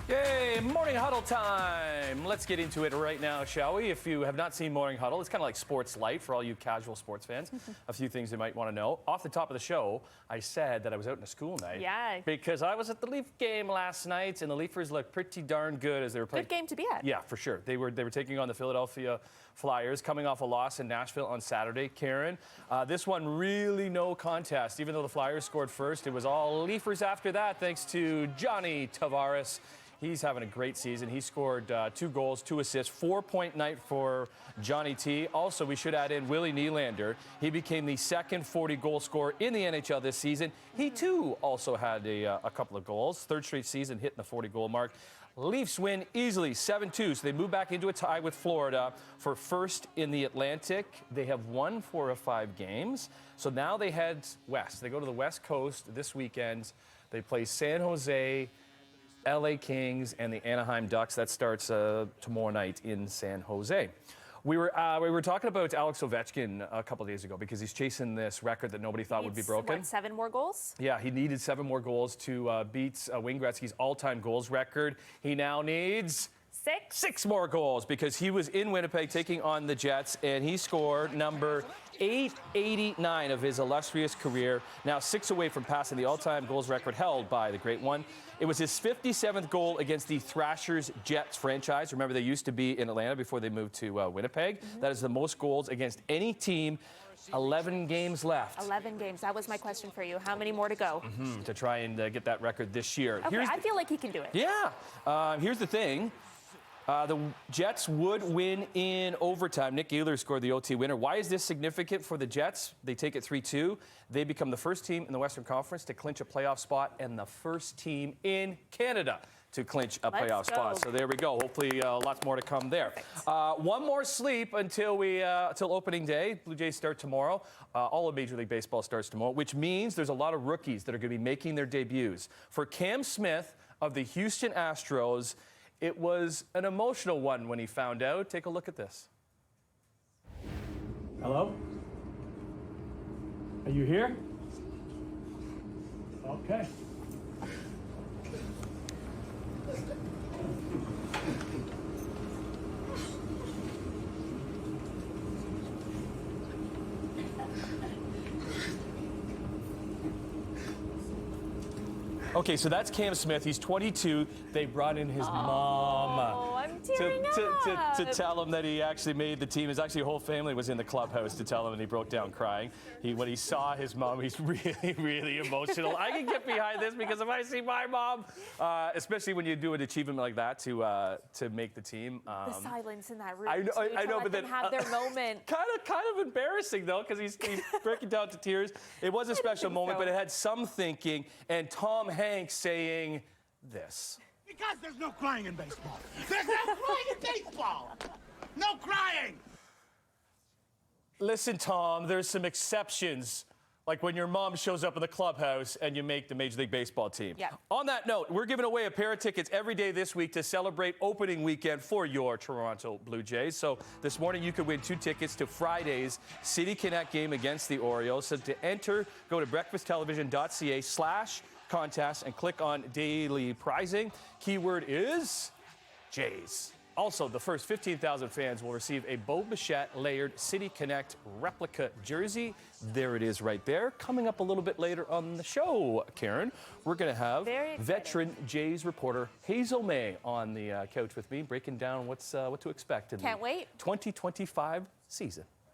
Yay, Morning Huddle time. Let's get into it right now, shall we? If you have not seen Morning Huddle, it's kind of like Sports Light for all you casual sports fans. A few things you might want to know. Off the top of the show, I said that I was out in a school night. Yeah. Because I was at the Leaf game last night, and the Leafers looked pretty darn good as they were playing. Good game to be at. Yeah, for sure. They were taking on the Philadelphia Flyers, coming off a loss in Nashville on Saturday. Caryn, this one really no contest. Even though the Flyers scored first, it was all Leafers after that, thanks to Johnny Tavares. He's having a great season. He scored 2 goals, 2 assists, 4-point night for Johnny T. Also, we should add in Willie Nylander. He became the second 40-goal scorer in the NHL this season. He, too, also had a couple of goals. Third straight season hitting the 40-goal mark. Leafs win easily, 7-2, so they move back into a tie with Florida for first in the Atlantic. They have won 4 of 5 games, so now they head west. They go to the West Coast this weekend. They play San Jose, LA Kings, and the Anaheim Ducks. That starts tomorrow night in San Jose. We were talking about Alex Ovechkin a couple of days ago because he's chasing this record that nobody thought would be broken. What, 7 more goals? Yeah, he needed 7 more goals to beat Wayne Gretzky's all-time goals record. He now needs 6 more goals because he was in Winnipeg taking on the Jets, and he scored number 889 of his illustrious career, now 6 away from passing the all-time goals record held by the great one. It was his 57th goal against the Thrashers Jets franchise. Remember, they used to be in Atlanta before they moved to Winnipeg. That is the most goals against any team. 11 games left. 11 games. That was my question for you. How many more to go? To try and get that record this year. Okay, I feel like he can do it. Yeah. Here's the thing. The Jets would win in overtime. Nick Ehlers scored the OT winner. Why is this significant for the Jets? They take it 3-2. They become the first team in the Western Conference to clinch a playoff spot and the first team in Canada to clinch a playoff spot. So there we go. Hopefully lots more to come there. One more sleep until opening day. Blue Jays start tomorrow. All of Major League Baseball starts tomorrow, which means there's a lot of rookies that are going to be making their debuts. For Cam Smith of the Houston Astros, it was an emotional one when he found out. Take a look at this. Hello? Are you here? Okay. Okay, so that's Cam Smith. He's 22. They brought in his mom I'm tearing up. to tell him that he actually made the team. His actually whole family was in the clubhouse to tell him, and he broke down crying. When he saw his mom, he's really, really emotional. I can get behind this because if I see my mom, especially when you do an achievement like that to make the team. The silence in that room. I know, but then have their moment. Kind of embarrassing though, because he's breaking down to tears. It was a special moment, but it had some thinking. And Tom Hanks saying this. Because there's no crying in baseball. There's no crying in baseball. No crying. Listen, Tom, there's some exceptions, like when your mom shows up in the clubhouse and you make the Major League Baseball team. Yeah. On that note, we're giving away a pair of tickets every day this week to celebrate opening weekend for your Toronto Blue Jays. So this morning you could win 2 tickets to Friday's City Connect game against the Orioles. So to enter, go to breakfasttelevision.ca/contest and click on daily prizing. Keyword is Jays. Also, the first 15,000 fans will receive a Bo Bichette layered City Connect replica jersey. There it is right there. Coming up a little bit later on the show, Caryn, we're going to have veteran Jays reporter Hazel May on the couch with me, breaking down what to expect in the 2025 season.